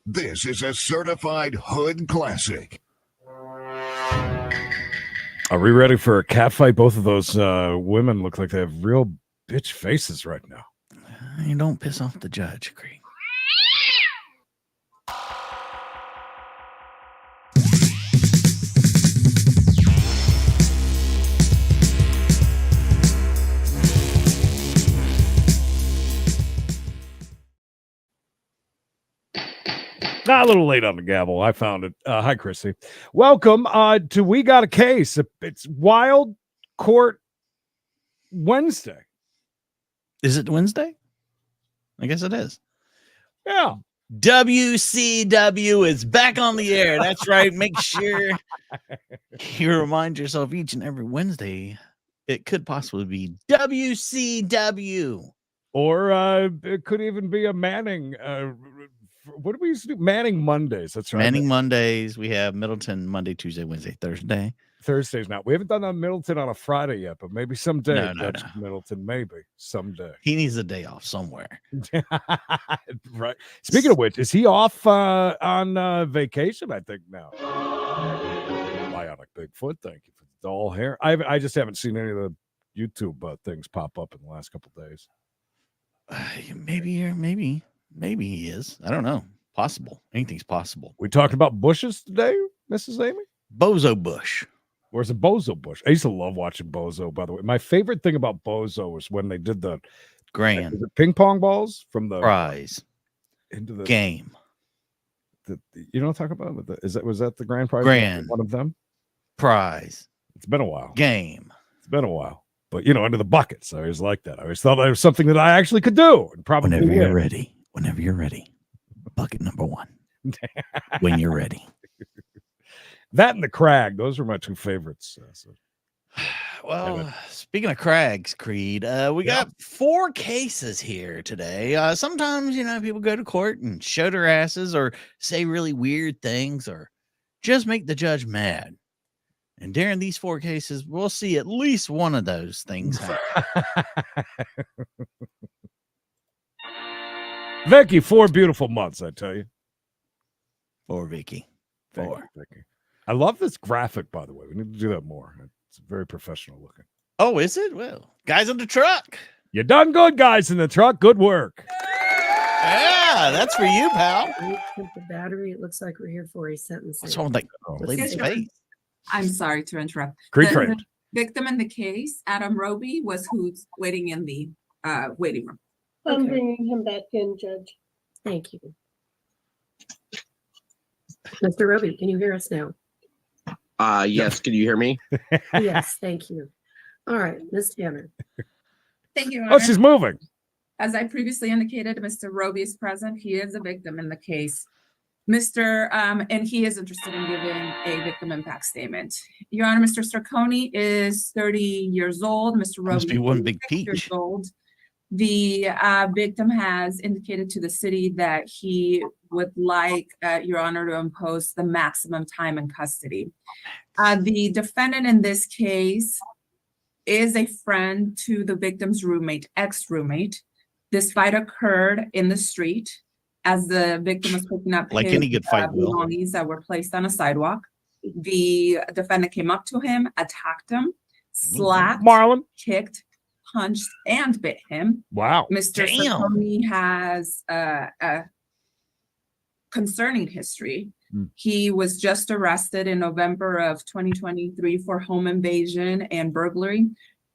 This is a certified hood classic. Are we ready for a cat fight? Both of those women look like they have real bitch faces right now. You don't piss off the judge, Creed. A little late on the gavel. I found it. Hi, Chrissy. Welcome to We Got a Case. It's Wild Court Wednesday. Is it Wednesday? I guess it is. Yeah. WCW is back on the air. That's right. Make sure you remind yourself each and every Wednesday it could possibly be WCW. Or it could even be a Manning. What do we used to do? Manning Mondays. That's right. Manning Mondays. We have Middleton Monday, Tuesday, Wednesday, Thursday. Thursdays now. We haven't done on Middleton on a Friday yet, but maybe someday. No. Middleton, maybe someday. He needs a day off somewhere. Right. Speaking of which, is he off on vacation? I think now. Bionic Bigfoot. Thank you for the doll hair. I just haven't seen any of the YouTube things pop up in the last couple of days. Maybe he is. I don't know. Possible. Anything's possible. We talked about bushes today, Mrs. Amy? Bozo Bush. Where's a Bozo Bush? I used to love watching Bozo, by the way. My favorite thing about Bozo was when they did the grand ping pong balls from the prize into the game. You know what I'm talking about? Was that the grand prize? Grand. One of them? Prize. It's been a while. Game. It's been a while. But, into the buckets. I always liked that. I always thought that was something that I actually could do. And probably Whenever you're ready. Bucket number 1. When you're ready. That and the crag. Those were my two favorites. Well, speaking of crags, Creed, we got 4 cases here today. Sometimes, people go to court and show their asses or say really weird things or just make the judge mad. And during these 4 cases, we'll see at least one of those things happen. Vicky, 4 beautiful months, I tell you. 4 Vicky. 4. Vicky. I love this graphic, by the way. We need to do that more. It's very professional looking. Oh, is it? Well, guys in the truck. You done good, guys in the truck. Good work. Yeah, that's for you, pal. The battery. It looks like we're here for a sentence. What's wrong with that lady's face? I'm sorry to interrupt. The victim in the case, Adam Roby, was who's waiting in the waiting room. I'm bringing him back in, Judge. Thank you. Mr. Roby, can you hear us now? Yes. Can you hear me? Yes, thank you. All right, Ms. Tanner. Thank you. Oh, she's moving. As I previously indicated, Mr. Roby is present. He is a victim in the case. And he is interested in giving a victim impact statement. Your Honor, Mr. Cerrone is 30 years old. Mr. Roby Must be one big is 6 years peach. old. The victim has indicated to the city that he would like, Your Honor, to impose the maximum time in custody. The defendant in this case is a friend to the victim's roommate, ex-roommate. This fight occurred in the street as the victim was picking up like any good fight belongings that were placed on a sidewalk. The defendant came up to him, attacked him, slapped, Marlon, kicked, punched, and bit him. Wow. Mr. Cerrone has a concerning history. He was just arrested in November of 2023 for home invasion and burglary.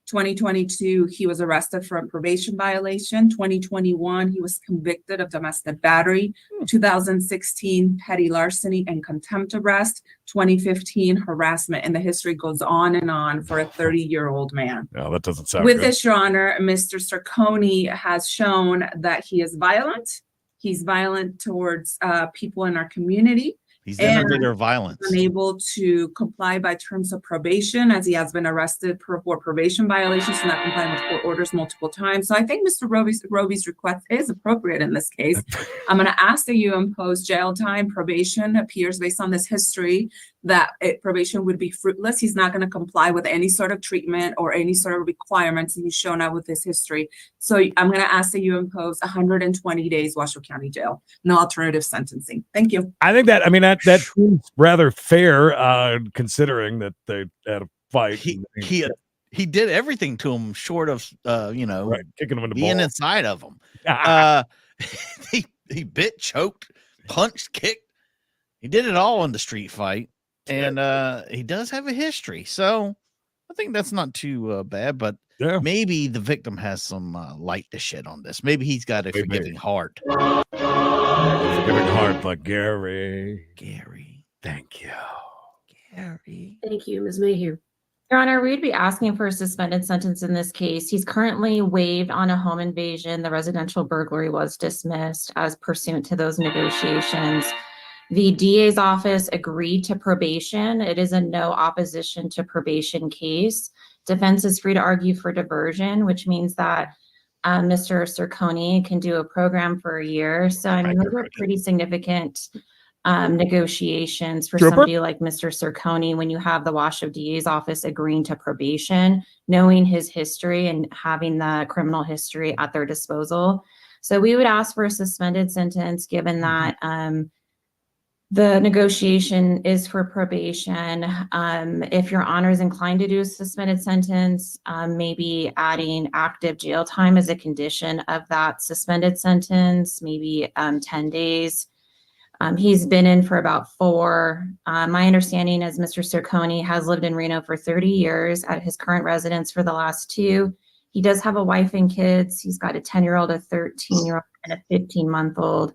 2022, he was arrested for a probation violation. 2021, he was convicted of domestic battery. 2016, petty larceny and contempt arrest. 2015, harassment. And the history goes on and on for a 30-year-old man. No, that doesn't sound With good. this, Your Honor, Mr. Cerrone has shown that he is violent. He's violent towards people in our community. He's the innovator of violence. Unable to comply by terms of probation, as he has been arrested for probation violations and not complying with court orders multiple times. So I think Mr. Roby's request is appropriate in this case. I'm going to ask that you impose jail time. Probation appears based on this history that probation would be fruitless. He's not going to comply with any sort of treatment or any sort of requirements that he's shown out with his history. So I'm going to ask that you impose 120 days Washoe County Jail, no alternative sentencing. Thank you. I think that, I mean, that seems rather fair, considering that they had a fight. He did everything to him short of, Right, kicking him in the being balls. inside of him. He bit, choked, punched, kicked. He did it all in the street fight. And he does have a history. So I think that's not too bad. But maybe the victim has some light to shed on this. Maybe he's got a forgiving heart. Forgiving heart, but Gary. Thank you. Gary. Thank you, Ms. Mayhew. Your Honor, we'd be asking for a suspended sentence in this case. He's currently waived on a home invasion. The residential burglary was dismissed as pursuant to those negotiations. The DA's office agreed to probation. It is a no opposition to probation case. Defense is free to argue for diversion, which means that Mr. Cerrone can do a program for a year. So I mean, those are pretty significant negotiations for somebody like Mr. Cerrone when you have the Washoe DA's office agreeing to probation, knowing his history and having the criminal history at their disposal. So we would ask for a suspended sentence given that the negotiation is for probation. If Your Honor is inclined to do a suspended sentence, maybe adding active jail time as a condition of that suspended sentence, maybe 10 days. He's been in for about 4. My understanding is Mr. Cerrone has lived in Reno for 30 years at his current residence for the last 2. He does have a wife and kids. He's got a 10-year-old, a 13-year-old, and a 15-month-old.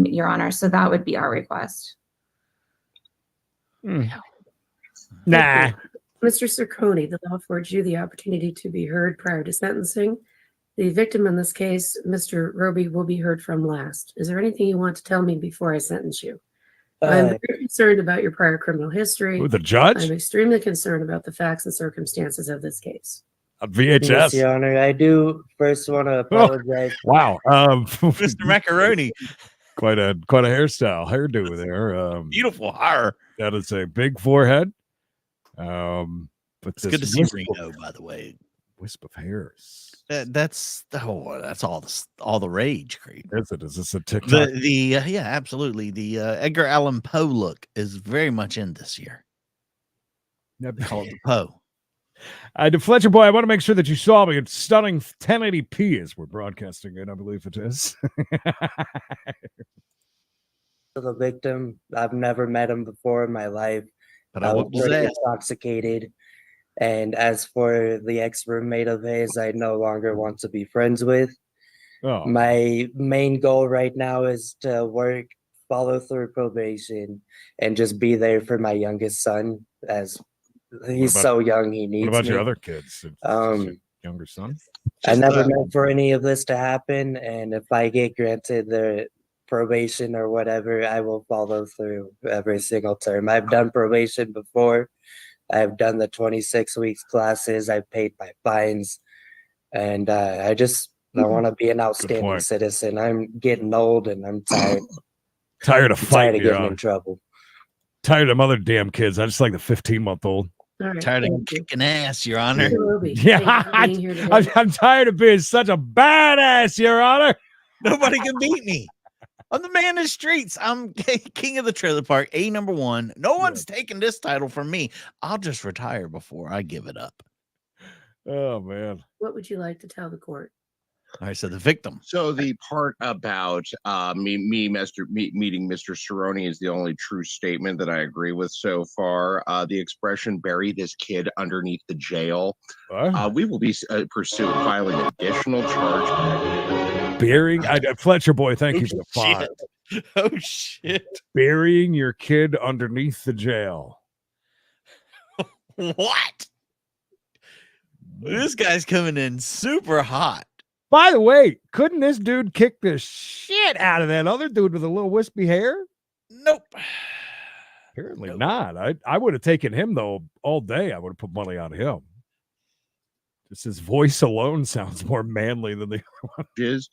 Your Honor. So that would be our request. Nah. Mr. Cerrone, the law affords you the opportunity to be heard prior to sentencing. The victim in this case, Mr. Roby, will be heard from last. Is there anything you want to tell me before I sentence you? I'm very concerned about your prior criminal history. With the judge? I'm extremely concerned about the facts and circumstances of this case. A VHS. Yes, Your Honor, I do first want to apologize. Wow. Mr. Macaroni. Quite a hairdo there. Beautiful hair. That is a big forehead. But it's good to see Reno, by the way. Wisp of hairs. That's all the rage, Creed. Is this a TikTok? Yeah, absolutely. The Edgar Allan Poe look is very much in this year. They call it the Poe. Fletcher boy, I want to make sure that you saw me. It's stunning 1080p as we're broadcasting it. I believe it is. The victim, I've never met him before in my life. But I was pretty intoxicated. And as for the ex-roommate of his, I no longer want to be friends with. Oh. My main goal right now is to follow through probation, and just be there for my youngest son, as he's so young, he needs me. What about your other kids? Younger son? I never meant for any of this to happen, and if I get granted the probation or whatever, I will follow through every single term. I've done probation before. I've done the 26 weeks classes. I've paid my fines, and I want to be an outstanding citizen. I'm getting old, and I'm tired. Tired of fighting. Tired of getting in trouble. Tired of them other damn kids. I just like the 15-month-old. Right, tired of kicking ass, Your Honor. Yeah, I'm tired of being such a badass, Your Honor. Nobody can beat me. I'm the man in the streets. I'm king of the trailer park, number 1. No one's taking this title from me. I'll just retire before I give it up. Oh, man. What would you like to tell the court? All right, so the victim. So the part about meeting Mr. Cerrone is the only true statement that I agree with so far. The expression "bury this kid underneath the jail." We will be filing additional charge. Burying Fletcher boy, thank you for the font. Oh shit! Burying your kid underneath the jail. What? This guy's coming in super hot. By the way, couldn't this dude kick the shit out of that other dude with a little wispy hair? Nope. Apparently not. I would have taken him, though, all day. I would have put money on him. Just his voice alone sounds more manly than the other one. Is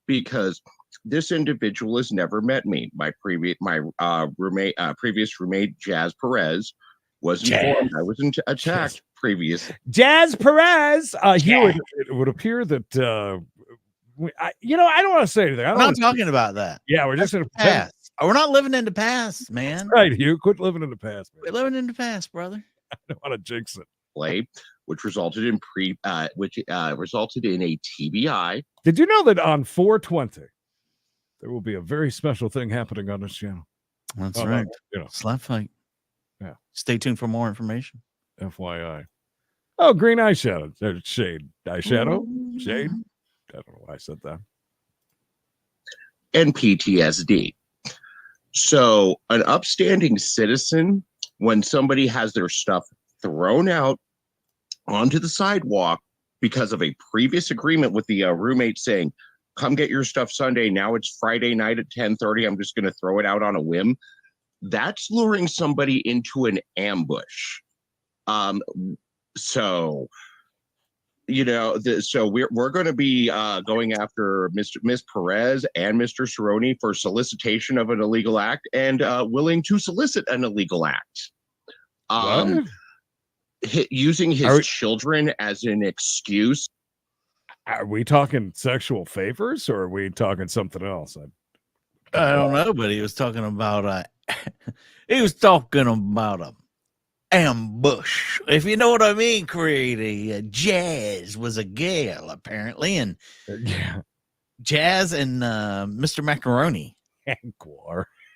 because This individual has never met me. My previous roommate, Jazz Perez, was informed I was attacked previously. Jazz Perez. Here it would appear that I don't want to say anything. We're not talking about that. Yeah, we're just in the past. We're not living in the past, man. Right, you quit living in the past, man. We're living in the past, brother. I don't want to jinx it. Play, which resulted in a TBI. Did you know that on 420 there will be a very special thing happening on this channel? That's right. Slap fight. Yeah. Stay tuned for more information. FYI. Oh, green eyeshadow. There's shade. Eyeshadow? Shade? I don't know why I said that. And PTSD. So an upstanding citizen, when somebody has their stuff thrown out onto the sidewalk because of a previous agreement with the roommate saying, come get your stuff Sunday. Now it's Friday night at 10:30. I'm just going to throw it out on a whim. That's luring somebody into an ambush. So we're going to be going after Miss Perez and Mr. Cerrone for solicitation of an illegal act and willing to solicit an illegal act. Using his children as an excuse. Are we talking sexual favors or are we talking something else? I don't know, but he was talking about a ambush, if you know what I mean. Jazz was a gal apparently, and Jazz and Mr. Macaroni,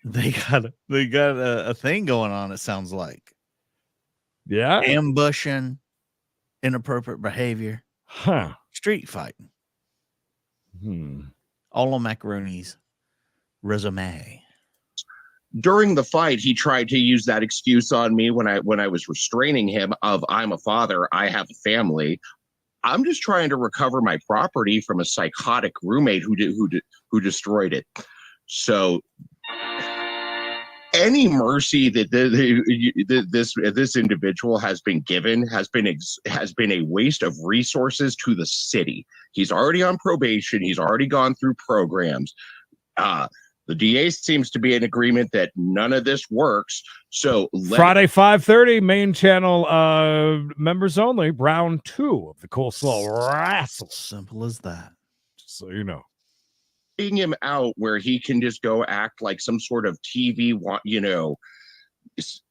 they got a thing going on. It sounds like, ambushing, inappropriate behavior, street fighting, all on Macaroni's resume. During the fight, he tried to use that excuse on me when I was restraining him of I'm a father, I have a family. I'm just trying to recover my property from a psychotic roommate who destroyed it. So any mercy that this individual has been given has been a waste of resources to the city. He's already on probation. He's already gone through programs. The DA seems to be in agreement that none of this works. So Friday, 5:30, main channel members only, round 2 of the coleslaw wrestle. Simple as that. Just so you know. Getting him out where he can just go act like some sort of TV,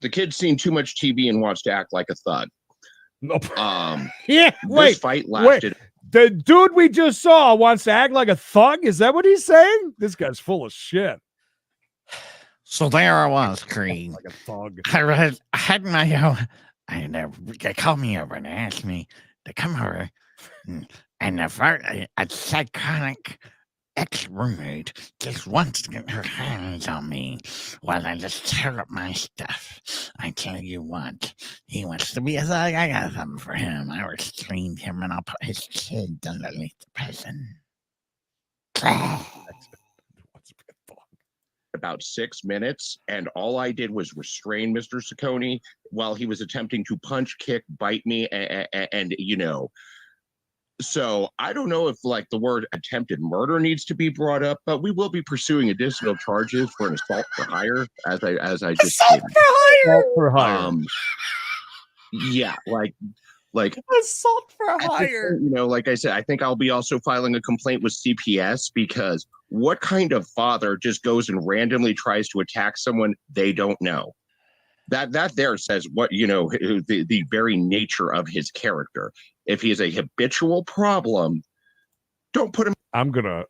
the kid's seen too much TV and wants to act like a thug. Nope. This fight lasted. Wait. The dude we just saw wants to act like a thug? Is that what he's saying? This guy's full of shit. So there I was, Creed. Like a thug. I had my they called me over and asked me to come over, and a psychotic ex-roommate just wants to get her hands on me while I just tear up my stuff. I tell you what, he wants to be a thug. I got something for him. I restrained him and I'll put his kids underneath the prison. About 6 minutes, and all I did was restrain Mr. Cerrone while he was attempting to punch, kick, bite me, and So I don't know if the word attempted murder needs to be brought up, but we will be pursuing additional charges for an assault for hire, as I just assault for hire. Assault for hire. Like I said, I think I'll be also filing a complaint with CPS, because what kind of father just goes and randomly tries to attack someone they don't know? That there says what, the very nature of his character. If he is a habitual problem, don't put him. I'm gonna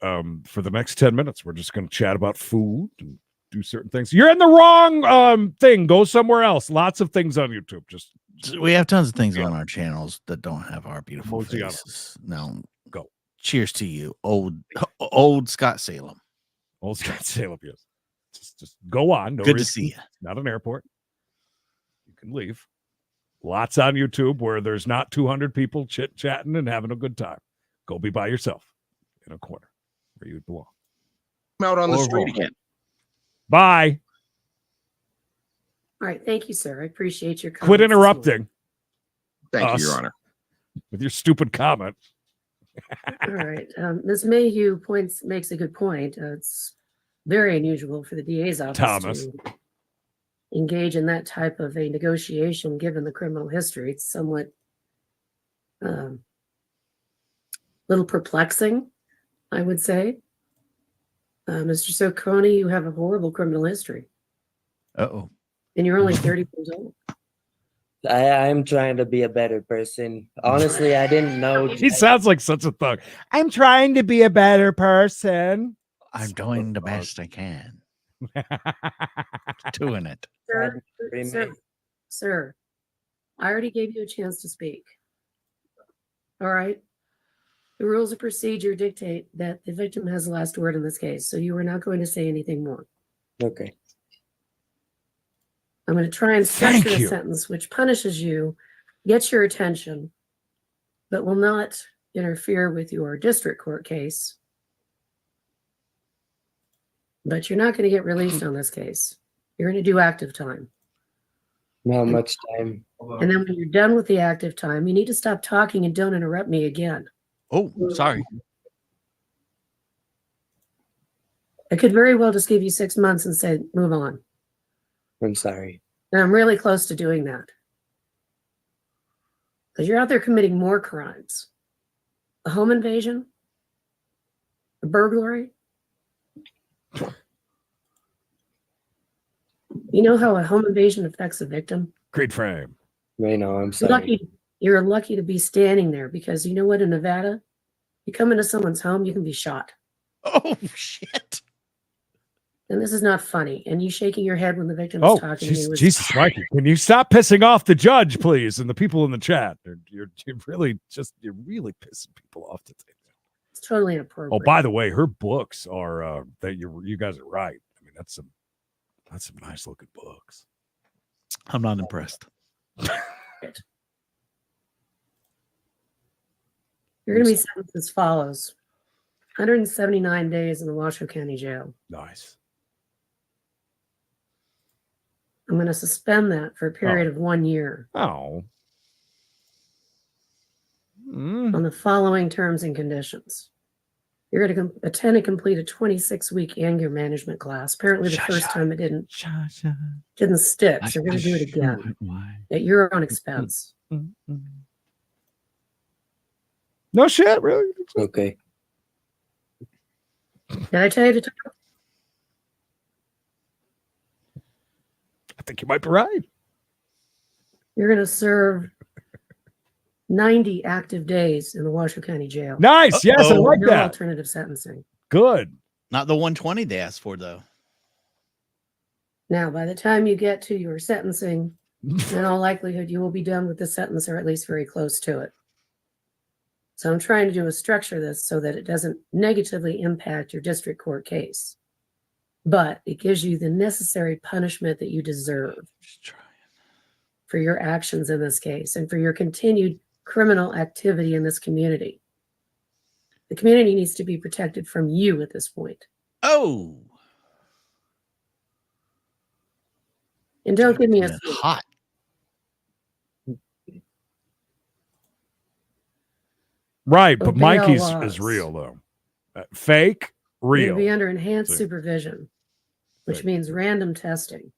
for the next 10 minutes, we're just gonna chat about food and do certain things. You're in the wrong thing. Go somewhere else. Lots of things on YouTube. We have tons of things on our channels that don't have our beautiful faces. No, go. Cheers to you, old Scott Salem. Old Scott Salem, yes. Just go on. No Good reason. to see you. Not an airport. You can leave. Lots on YouTube where there's not 200 people chit-chatting and having a good time. Go be by yourself in a corner where you belong. I'm out on the street again. Bye. All right. Thank you, sir. I appreciate your comments. Quit interrupting. Thank you, Your Honor. With your stupid comment. All right. Ms. Mayhew makes a good point. It's very unusual for the DA's office Thomas. to engage in that type of a negotiation, given the criminal history. It's somewhat little perplexing, I would say. Mr. Cerrone, you have a horrible criminal history, Uh-oh. and you're only 30 years old. I'm trying to be a better person. Honestly, I didn't know. He sounds like such a thug. I'm trying to be a better person. I'm doing the best I can. Doing it. Sir, Remain- sir, I already gave you a chance to speak. All right. The rules of procedure dictate that the victim has the last word in this case, so you are not going to say anything more. Okay. I'm going to try and structure Thank a you. sentence which punishes you, gets your attention, but will not interfere with your district court case. But you're not going to get released on this case. You're going to do active time. Not much time. And then when you're done with the active time, you need to stop talking and don't interrupt me again. Oh, sorry. I could very well just give you 6 months and say, move on. I'm sorry. And I'm really close to doing that. Because you're out there committing more crimes. A home invasion, a burglary. You know how a home invasion affects a victim? Great frame. I know, I'm sorry. You're lucky to be standing there because you know what, in Nevada, you come into someone's home, you can be shot. Oh, shit. And this is not funny. And you shaking your head when the victim Oh, is talking to you. is- Jesus, Mikey, can you stop pissing off the judge, please, and the people in the chat? You're really pissing people off today. It's totally Oh, inappropriate. by the way, her books are that you guys are right. I mean, that's some nice looking books. I'm not impressed. You're going to be sentenced as follows. 179 days in the Washoe County Jail. Nice. I'm going to suspend that for a period of 1 year Oh. on the following terms and conditions. You're going to attend and complete a 26-week anger management class. Apparently the first time it didn't stick, so we're going to do it again at your own expense. No shit, really? Okay. Did I tell you to talk? I think you might be right. You're going to serve 90 active days in the Washoe County Jail. Nice. Yes, I like No that. alternative sentencing. Good. Not the 120 they asked for, though. Now, by the time you get to your sentencing, in all likelihood, you will be done with the sentence or at least very close to it. So I'm trying to do a structure this so that it doesn't negatively impact your district court case, but it gives you the necessary punishment that you deserve Just trying. for your actions in this case and for your continued criminal activity in this community. The community needs to be protected from you at this point. Oh. And don't give me a hot. Right, but Obey all Mikey's laws. is real though. Fake, real. You'll be under enhanced See. supervision, which Right. means random testing.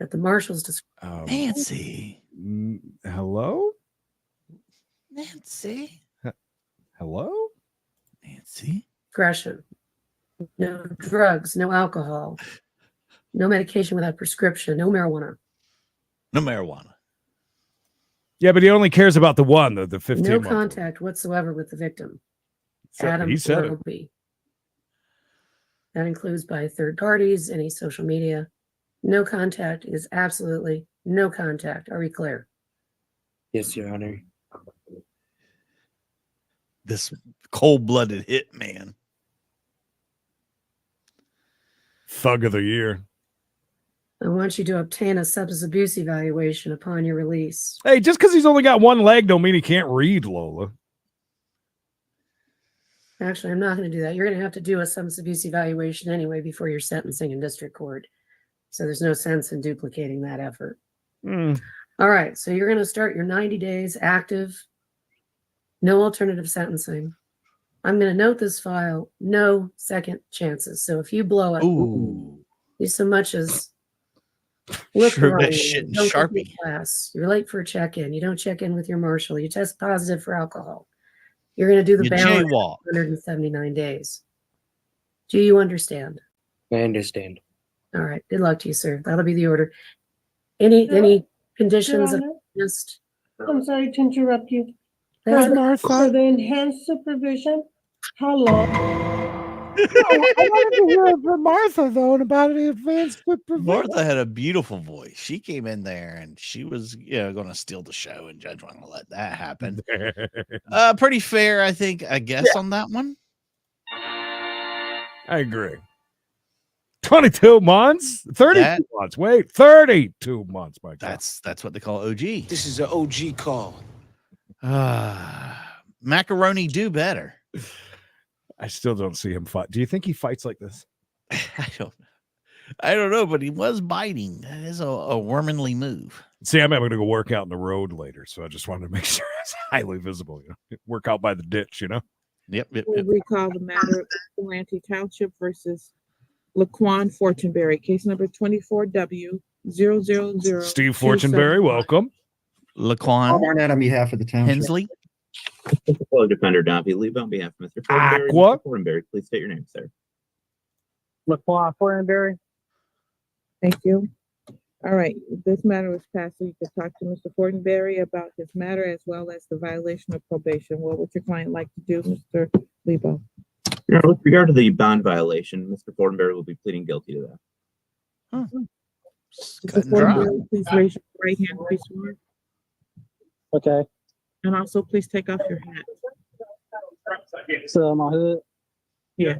At the marshal's discretion. Nancy. Hello? Nancy. Hello? Nancy. No drugs, no alcohol, no medication without prescription, no marijuana, No marijuana. Yeah, but he only cares about the one, the 15 no month contact whatsoever with the victim, one. Adam He said it. Roby. That includes by third parties, any social media. No contact is absolutely no contact. Are we clear? Yes, Your Honor. This cold-blooded hitman. Thug of the year. I want you to obtain a substance abuse evaluation upon your release. Hey, just because he's only got one leg don't mean he can't read, Lola. Actually, I'm not going to do that. You're going to have to do a substance abuse evaluation anyway before your sentencing in district court. So there's no sense in duplicating that effort. All right. So you're going to start your 90 days active No alternative sentencing. I'm going to note this file, no second chances. So if you blow it, Ooh. you so much as look Sure, wrong, that shit in don't complete Sharpie. class, you're late for a check-in, you don't check in with your marshal, you test positive for alcohol. You're going to do the You balance jaywalk. 179 days. Do you understand? I understand. All right. Good luck to you, sir. That'll be the order. Any conditions of Honor, just I'm sorry to interrupt you. that's For the enhanced supervision, how long? I wanted to hear from Martha though about the advanced supervision. Martha had a beautiful voice. She came in there and she was, going to steal the show, and Judge wasn't going to let that happen. Pretty fair, I think. I guess on that one. I agree. 22 months, 32 months. Wait, 32 months. My God, That's what they call OG. This is an OG call. Macaroni do better. I still don't see him fight. Do you think he fights like this? I don't know, but he was biting. That is a womanly move. See, I'm having to go work out in the road later, so I just wanted to make sure it's highly visible. Work out by the ditch, Yep. We'll recall the matter of Atlantic Township versus Laquan Fortinberry, case number 24W000. Steve Fortinberry, welcome. Laquan Barnett on behalf of the township. Hensley. Fellow defender Don P. Leave on behalf of Mr. Fortinberry. Aqua. Mr. Fortinberry, please state your name, sir. Laquan Fortinberry. Thank you. All right, this matter was passed, so you can talk to Mr. Fortinberry about his matter as well as the violation of probation. What would your client like to do, Mr. Lebo? With regard to the bond violation, Mr. Fortinberry will be pleading guilty to that. Mr. Fortinberry, please raise your right hand, please swear. Okay. And also, please take off your hat. So my hood. Yeah,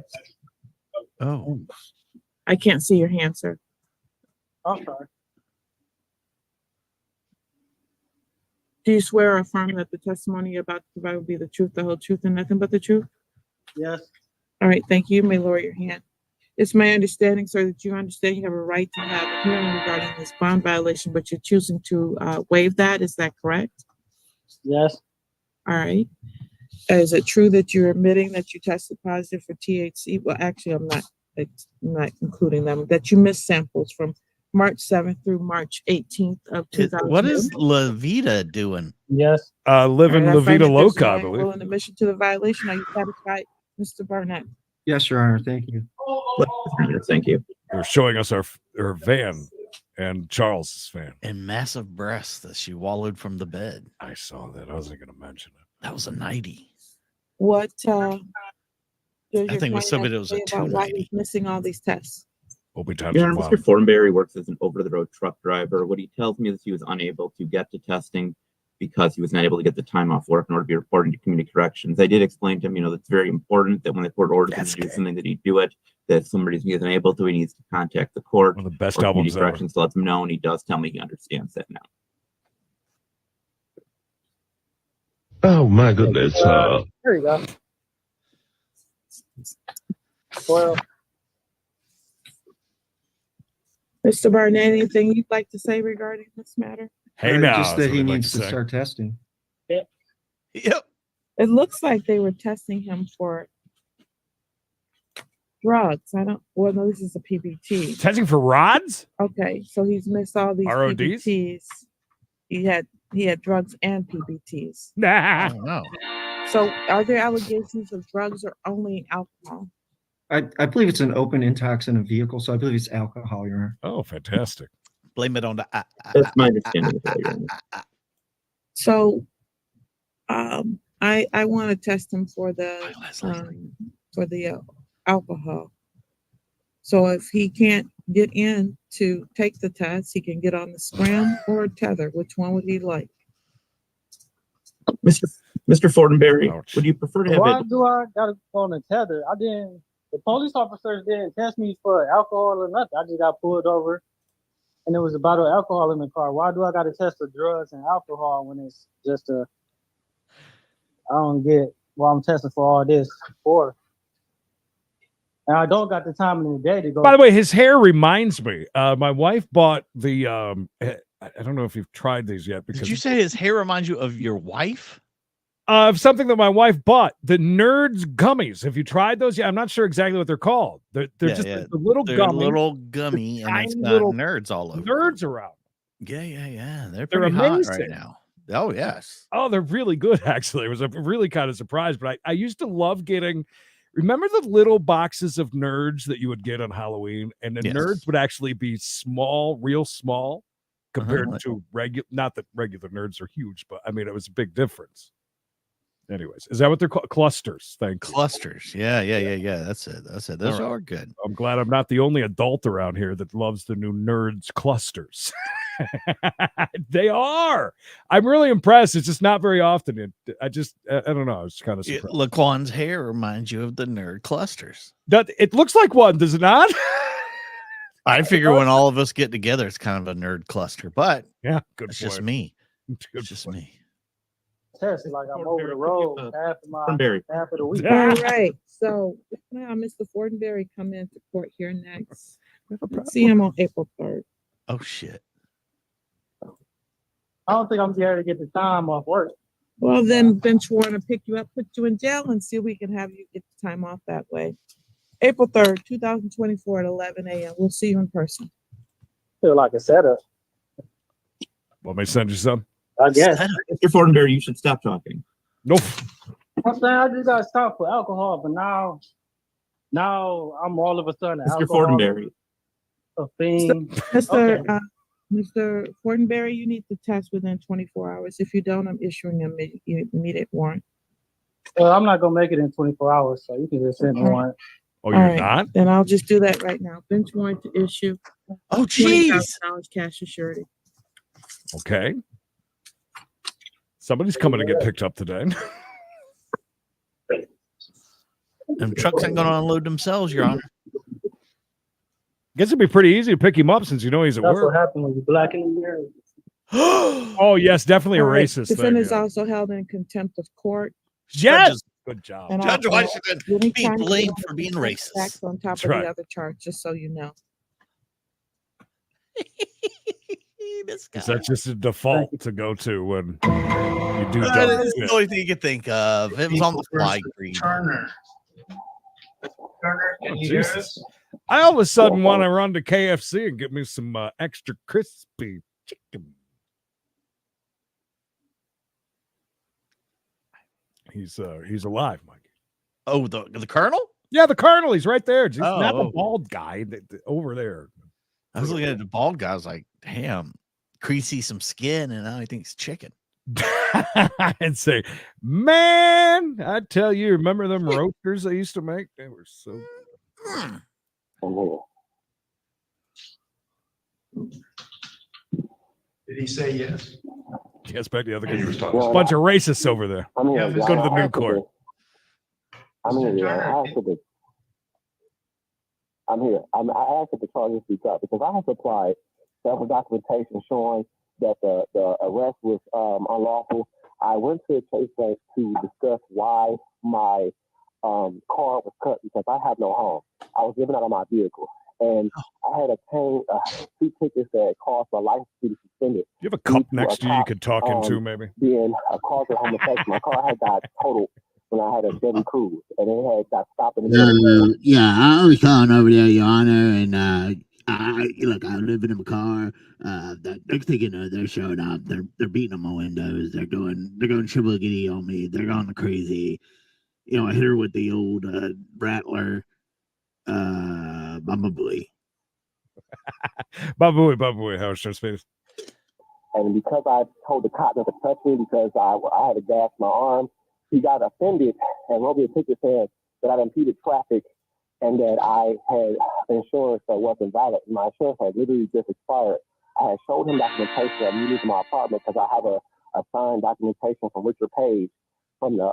Oh, I can't see your hand, sir. I'm sorry. Do you swear or affirm that the testimony you're about to provide will be the truth, the whole truth, and nothing but the truth? Yes. All right, thank you. You may lower your hand. It's my understanding, sir, that you understand you have a right to have a hearing regarding this bond violation, but you're choosing to waive that. Is that correct? Yes. All right. Is it true that you're admitting that you tested positive for THC? Well, actually, I'm not including them. That you missed samples from March 7th through March 18th of 2000. what is La Vida doing? Yes. Living La Vida Loca, I believe. In admission to the violation, are you satisfied, Mr. Barnett? Yes, Your Honor. Thank you. Thank you. They're showing us her van and Charles's van. And massive breasts that she wallowed from the bed. I saw that. I wasn't going to mention it. That was a 90. What? I think we said it was a about why 290. he's missing all these tests. Your Honor, Mr. Fortinberry works as an over-the-road truck driver. What he tells me is he was unable to get to testing because he was not able to get the time off work in order to be reported to community corrections. I did explain to him, that it's very important that when the court orders him to do something, that he do it. That if somebody's unable to, he needs to contact the court. One of the best or albums community corrections to let them know, and he does tell me he understands that now. Oh my goodness. There you go. Well, Mr. Barnett, anything you'd like to say regarding this matter? Hey, now. Just that he something needs like to start testing. Yep. It looks like they were testing him for drugs. No, this is a PBT. Testing for rods? Okay, so he's missed all these RODs? PBTs. He had drugs and PBTs. Nah. Oh, no. So are there allegations of drugs or only alcohol? I believe it's an open intox in a vehicle, so I believe it's alcohol, Your Honor. Oh, fantastic. Blame it on the. That's my understanding of that, Your Honor. So, I want to test him for the alcohol. So if he can't get in to take the test, he can get on the scram or tether. Which one would he like? Mr. Fortinberry, Ouch. would you prefer to have why it? do I gotta go on a tether? The police officers didn't test me for alcohol or nothing. I just got pulled over and there was a bottle of alcohol in the car. Why do I gotta test for drugs and alcohol when it's just I don't get why I'm testing for all this for. And I don't got the time in the day to go. By the way, his hair reminds me. My wife bought the. I don't know if you've tried these yet. Because Did you say his hair reminds you of your wife? Of something that my wife bought, the Nerds gummies. Have you tried those? Yeah, I'm not sure exactly what they're called. They're just the little They're gummy, little gummy, and it's tiny got little nerds all over. nerds around. Yeah. They're They're pretty hot right amazing. now. Oh yes. Oh, they're really good. Actually, it was a really kind of surprise. But I used to love getting. Remember the little boxes of Nerds that you would get on Halloween, and the Nerds would actually be small, real small, compared to regular. Not that regular Nerds are huge, but I mean it was a big difference. Anyways, is that what they're called? Clusters. Thank you. Clusters. Yeah. That's it. Those are good. I'm glad I'm not the only adult around here that loves the new Nerds clusters. They are. I'm really impressed. It's just not very often. I don't know. I was kind of surprised. Laquan's hair reminds you of the nerd clusters. It looks like one, does it not? I figure when all of us get together, it's kind of a nerd cluster. But yeah, good. It's just me. It's just me. Test like I'm over the road half of the week. All right. So now Mr. Fortinberry come into court here next. See him on April 3rd. Oh shit. I don't think I'm here to get the time off work. Well, then bench warrant to pick you up, put you in jail, and see if we can have you get the time off that way. April 3rd, 2024 at 11 a.m. We'll see you in person. Feel like a setup. Want me to send you some? I guess. Mr. Fortinberry, you should stop talking. Nope. I'm saying I just got stopped for alcohol, but now I'm all of a sudden Mr. Fortinberry. A fiend. Mr. Fortinberry, you need to test within 24 hours. If you don't, I'm issuing an immediate warrant. I'm not gonna make it in 24 hours, so you can just send me warrant. Oh, you're not? Then I'll just do that right now. Bench warrant to issue. Oh, jeez. $20,000 cash assurity. Okay. Somebody's coming to get picked up today. Them trucks ain't gonna unload themselves, Your Honor. Guess it'd be pretty easy to pick him up since you know he's at That's work. what happened when you black in the mirror. Oh, yes, definitely a All right, racist defendant thing. is also held in contempt of court. Yes. Good job. And Judge I'll- Washington anytime be you blamed want for to being put racist. facts on top That's of right. the other charge, just so you know. This guy. Is that just a default to go to when you do That dumb is shit? the only thing you could think of. It was on the fly. Creed. Turner, can you hear us? I all of a sudden want to run to KFC and get me some extra crispy chicken. He's alive, Mike. Oh, the Colonel? Yeah, the Colonel. He's right there. He's not the Oh. bald guy over there. I was looking at the bald guy. I was like, damn, Creasy some skin, and now he thinks chicken. And say, man, I tell you, remember them roasters they used to make? They were so good. Did he say yes? Yes, back the other And he guy. was A talking bunch of racists over there. Yeah, Go to the new court. I'm here. I asked that the charges be cut because I have supplied several documentation showing that the arrest was unlawful. I went to a case bank to discuss why my car was cut because I have no home. I was living out of my vehicle. And I had obtained 2 tickets that caused my license to be suspended. You have a cup next to you you could talk into, maybe? Being a cause of homosexual. My car had got totaled when I had a Chevy Cruze, and it had got stopped in the middle. Yeah, I was calling over there, Your Honor, and I live in my car. The next thing you know, they're showing up. They're beating on my windows. They're going triple giddy on me. They're going crazy. You know, I hit her with the old rattler. Baba Booey. Baba Booey, Howard Stern Space. And because I told the cop not to touch me because I had to gas my arm, he got offended and wrote me a ticket saying that I impeded traffic and that I had insurance that wasn't valid. My insurance had literally just expired. I had showed him documentation of me leaving my apartment because I have a signed documentation from Richard Page from the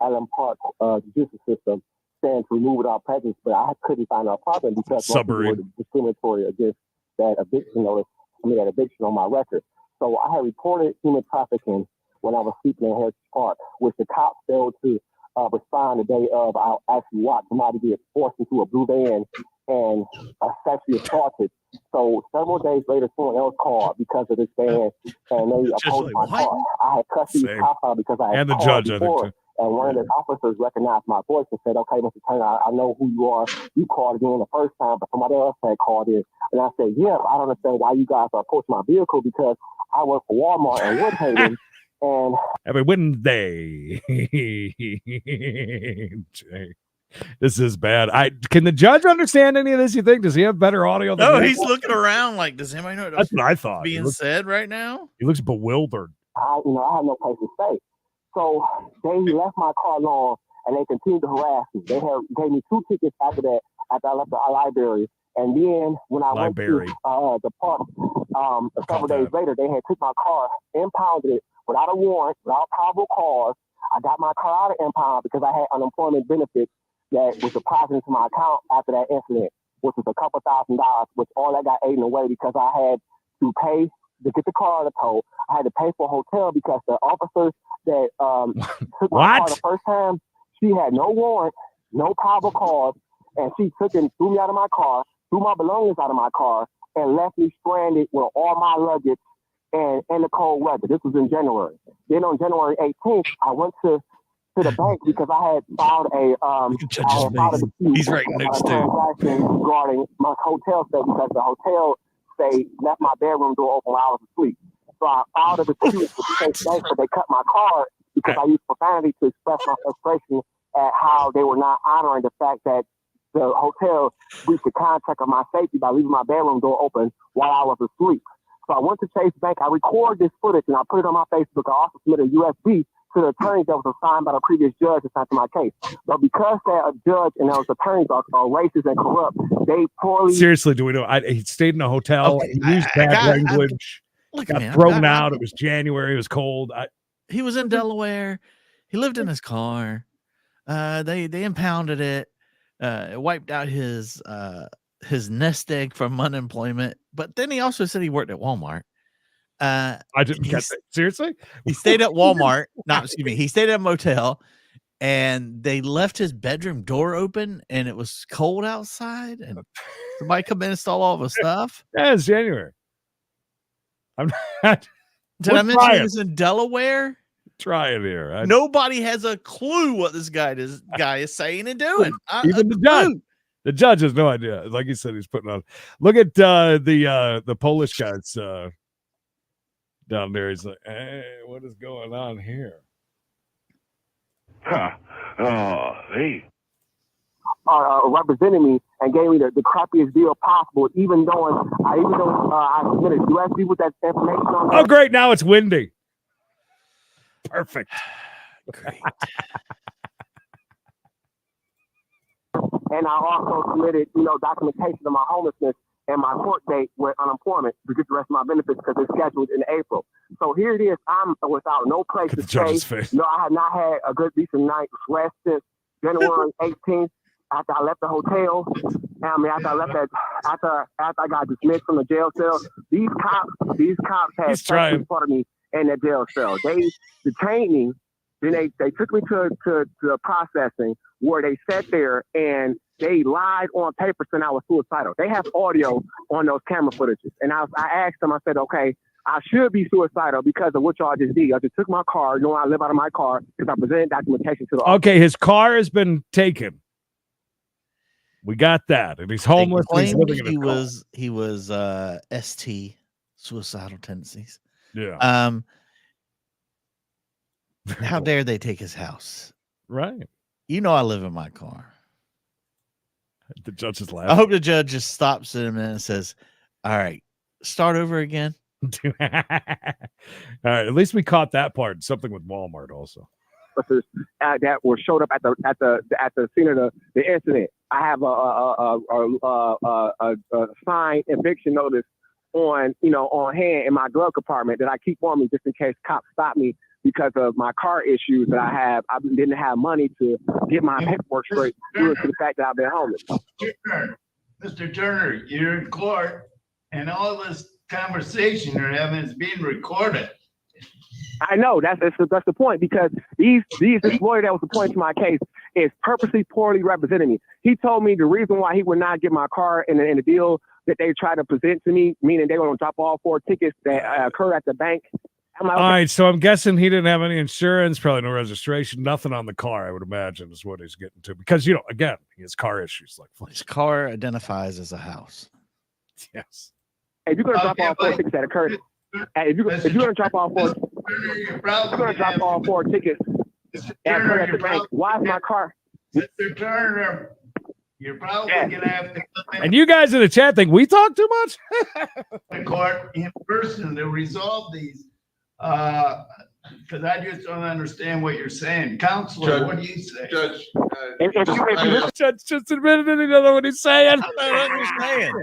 Allen Park judicial system saying to remove without prejudice, but I couldn't find an apartment because most people were discriminatory against that eviction notice. That eviction on my record. So I had reported human trafficking when I was sleeping in Heritage Park, which the cops failed to respond the day of. I actually watched somebody get forced into a blue van and sexually assaulted. So several days later, someone else called because of this van, and they approached my car. I had custody of the car because I had and the called judge, before, I think, too. and one of the officers recognized my voice and said, "Okay, Mr. Turner, I know who you are. You called again the first time, but somebody else had called in." And I said, "Yeah, I don't understand why you guys are approaching my vehicle because I work for Walmart in Woodhaven." And every Wednesday. This is bad. Can the judge understand any of this, you think? Does he have better audio than No, me? he's looking around like, does anybody know That's what I thought. being said right now? He looks bewildered. I had no place to stay. So they left my car alone and they continued to harass me. They gave me 2 tickets after that, after I left the library. And then when I went to the park several days later, they had took my car, impounded it without a warrant, without probable cause. I got my car out of impound because I had unemployment benefits that was deposited into my account after that incident, which was a couple $1,000, which all that got eaten away because I had to pay to get the car out of tow. I had to pay for a hotel because the officers that took my car the first time, she had no warrant, no probable cause, and she took and threw me out of my car, threw my belongings out of my car, and left me stranded with all my luggage and in the cold weather. This was in January. Then on January 18th, I went to the bank because I had filed a dispute. He's writing notes too. Regarding my hotel stay because the hotel stay left my bedroom door open while I was asleep. So I filed a dispute with the state bank, but they cut my card because I used profanity to express my frustration at how they were not honoring the fact that the hotel breached the contract of my safety by leaving my bedroom door open while I was asleep. So I went to Chase Bank. I recorded this footage and I put it on my Facebook. I also submitted a USB to the attorneys that was assigned by the previous judge assigned to my case. But because that judge and those attorneys are racist and corrupt, they poorly... Seriously, do we know? He stayed in a hotel. Okay, He used bad language. Got thrown out. It was January. It was cold. He was in Delaware. He lived in his car. They impounded it. It wiped out his nest egg from unemployment. But then he also said he worked at Walmart. I didn't get that. Seriously? He stayed at Walmart. He stayed at a motel, and they left his bedroom door open, and it was cold outside, and somebody come in and install all of his stuff. Yeah, it's January. I'm not. Did I mention he was in Delaware? Try it here. Nobody has a clue what this guy is saying and doing. Even the judge. The judge has no idea. Like you said, he's putting on. Look at the Polish guys down there. He's like, hey, what is going on here? Hey. Represented me and gave me the crappiest deal possible, even though I submitted USB with that information on there. Oh, great. Now it's windy. Perfect. Great. And I also submitted, documentation of my homelessness and my court date with unemployment to get the rest of my benefits because it's scheduled in April. So here it is. I'm without no place to stay. No, I have not had a good, decent night's rest since January 18th after I left the hotel. After I got dismissed from the jail cell. These cops had sexually assaulted me in that jail cell. They detained me. Then they took me to processing where they sat there and they lied on paper saying I was suicidal. They have audio on those camera footages. And I asked them, I said, okay, I should be suicidal because of what y'all just did. Y'all just took my car, knowing I live out of my car because I presented documentation to the office. Okay, his car has been taken. We got that. And he's homeless. He's living in he was ST, suicidal tendencies. Yeah. How dare they take his house? Right. I live in my car. The judge is laughing. I hope the judge just stops in and says, all right, start over again. All right. At least we caught that part. Something with Walmart also. That were showed up at the scene of the incident. I have a signed eviction notice on hand in my glove compartment that I keep on me just in case cops stop me because of my car issues that I have. I didn't have money to get my paperwork straight due to the fact that I've been homeless. Mr. Turner, you're in court, and all this conversation you're having is being recorded. I know that's the point, because this lawyer that was appointed to my case is purposely poorly representing me. He told me the reason why he would not get my car in the deal that they tried to present to me, meaning they were going to drop all 4 tickets that occurred at the bank. I'm like, All right, so I'm guessing he didn't have any insurance, probably no registration, nothing on the car, I would imagine, is what he's getting to. Because, again, he has car issues. His car identifies as a house. Yes. If you're going to drop all 4 tickets that occurred, if you're going to drop all 4, tickets that occurred at the bank, why is my car? Mr. Turner, you're probably going to have to come And you guys in the chat think we talk too much? in court in person to resolve these. Because I just don't understand what you're saying. Counselor, what do you say? Judge, Judge just admitted it. He doesn't know what he's saying. I don't understand.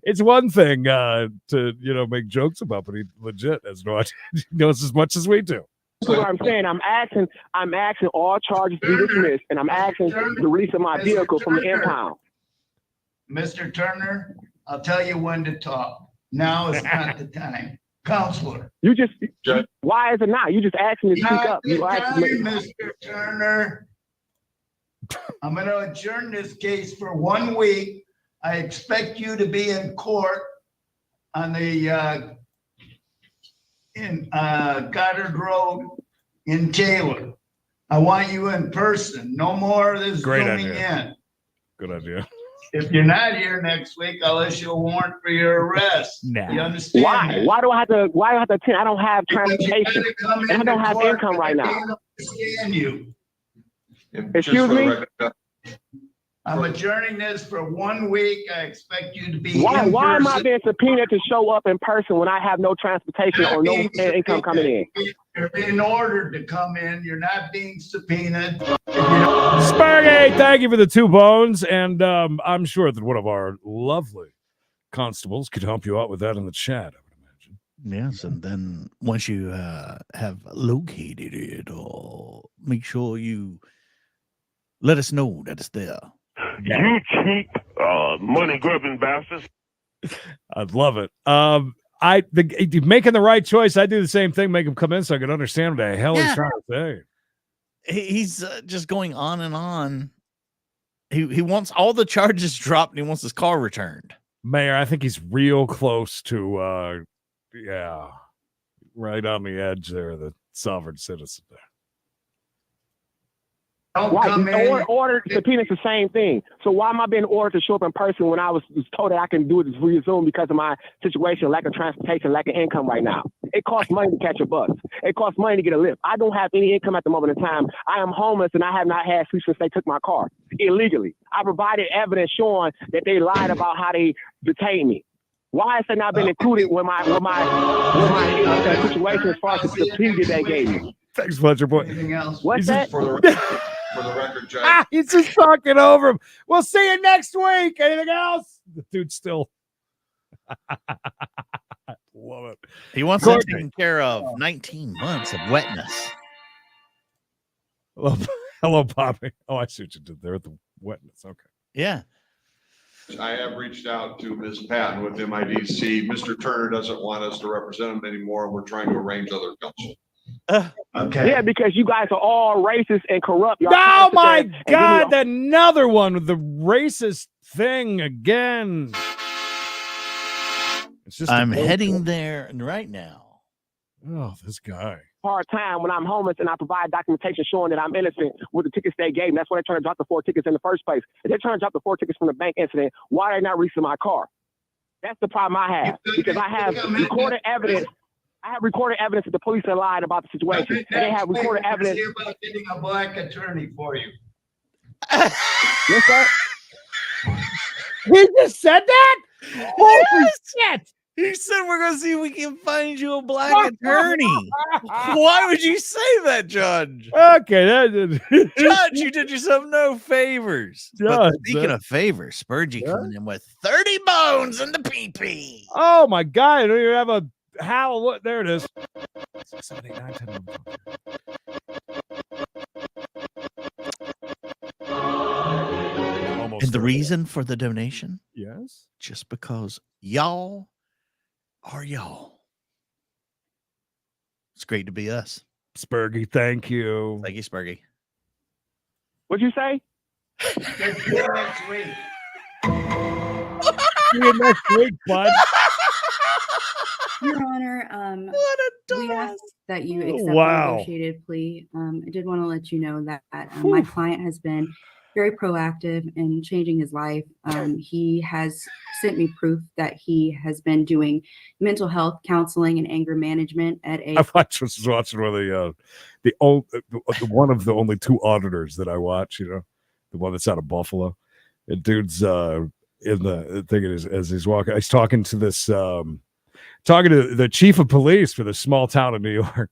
It's one thing to make jokes about, but he legit has no idea. He knows as much as we do. That's what I'm saying. I'm asking all charges to be dismissed, and I'm asking the release of my vehicle from the impound. Mr. Turner, I'll tell you when to talk. Now is not the time. Counselor. Why is it not? You just asked me to speak up. You asked me. Mr. Turner, I'm going to adjourn this case for 1 week. I expect you to be in court on the Goddard Road in Taylor. I want you in person. No more of this Great zooming idea. in. Good idea. If you're not here next week, I'll issue a warrant for your arrest. Nah. You understand? Why? that? Why do I have to attend? I don't have transportation, and I don't have income right now. I understand you. Excuse me? I'm adjourning this for 1 week. I expect you to be Why in am I person. being subpoenaed to show up in person when I have no transportation or no income coming in? You're being ordered to come in. You're not being subpoenaed. Spargy, thank you for the 2 bones. And I'm sure that one of our lovely constables could help you out with that in the chat. Yes, and then once you have located it, or make sure you let us know that it's there. You cheap, money grubbing bastards. I'd love it. Making the right choice. I do the same thing. Make him come in so I can understand what the hell he's trying to say. He's just going on and on. He wants all the charges dropped, and he wants his car returned. Mayor, I think he's real close to, right on the edge there, the sovereign citizen there. Right, order subpoena is the same thing. So why am I being ordered to show up in person when I was told that I can do it via Zoom because of my situation, lack of transportation, lack of income right now? It costs money to catch a bus. It costs money to get a lift. I don't have any income at the moment in time. I am homeless and I have not had sleep since they took my car illegally. I provided evidence showing that they lied about how they detained me. Why has that not been included with my situation as far as the plea that they gave me? Thanks, Fletcher boy. Anything else? What's that? For the record, Judge. He's just talking over him. We'll see you next week. Anything else? The dude's still. Love it. He wants it taken care of. 19 months of wetness. Hello, Poppy. Oh, I see what you did there with the wetness. Okay. Yeah. I have reached out to Ms. Patton with MIDC. Mr. Turner doesn't want us to represent him anymore, and we're trying to arrange other counsel. Okay. Yeah, because you guys are all racist and corrupt. Oh my God! Another one with the racist thing again. It's just I'm heading there right now. Oh, this guy. Hard time when I'm homeless and I provide documentation showing that I'm innocent with the tickets they gave me. That's why they're trying to drop the 4 tickets in the first place. If they're trying to drop the 4 tickets from the bank incident, why are they not releasing my car? That's the problem I have, because I have recorded evidence. I have recorded evidence that the police are lying about the situation. And they have recorded evidence. See about getting a black attorney for you. What's that? He just said that? Holy shit! He said we're going to see if we can find you a black attorney. Why would you say that, Judge? Okay. Judge, you did yourself no favors. But Judge, speaking of favors, Spurgey coming in with 30 bones in the pee-pee. Oh, my God. I don't even have a howl. What? There it is. 6, 7, 8, 9, 10. And the reason for the donation? Yes. Just because y'all are y'all. It's great to be us. Spurgy, thank you. Thank you, Spurgy. What'd you say? Let's do it next week. See you next week, bud. Your Honor, we ask that you accept the Wow. negotiated plea. I did want to let you know that my client has been very proactive in changing his life. He has sent me proof that he has been doing mental health counseling and anger management at a. I was watching one of the one of the only two auditors that I watch. You know, the one that's out of Buffalo. The dude's in the thing as he's walking. He's talking to this. Talking to the chief of police for the small town of New York.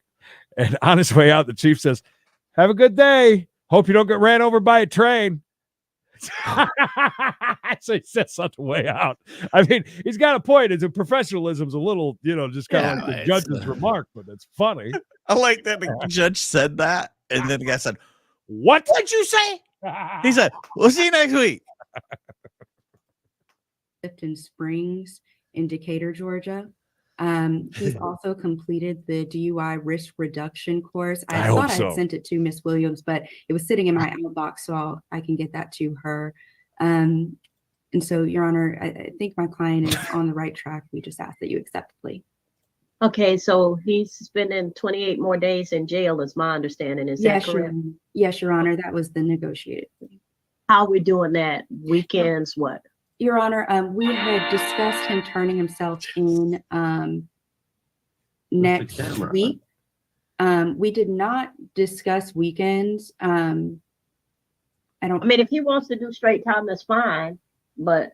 And on his way out, the chief says, "Have a good day. Hope you don't get ran over by a train." So he says on the way out. I mean, he's got a point. His professionalism's a little, just kind of like the judge's remark, but it's funny. I like that the judge said that. And then the guy said, What'd you say? He said, "We'll see you next week." Clifton Springs in Decatur, Georgia. He's also completed the DUI risk reduction course. I thought I had sent it to Miss Williams, but it was sitting in my outbox, so I can get that to her. And so, Your Honor, I think my client is on the right track. We just ask that you accept the plea. Okay, so he's spending 28 more days in jail, is my understanding. Is that correct? Yes, Your Honor, that was the negotiated plea. How are we doing that? Weekends, what? Your Honor, we had discussed him turning himself in next week. We did not discuss weekends. I mean, if he wants to do straight time, that's fine. But,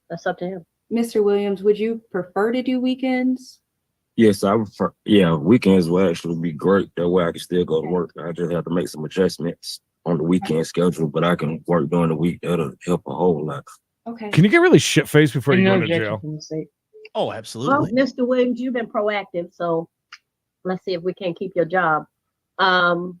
that's up to him. Mr. Williams, would you prefer to do weekends? Yes, I would prefer. Yeah, weekends will actually be great. That way I can still go to work. I just have to make some adjustments on the weekend schedule, but I can work during the week. That'll help a whole lot. Okay. Can you get really shit-faced before you go to jail? Oh, absolutely. Well, Mr. Williams, you've been proactive, so let's see if we can keep your job. So,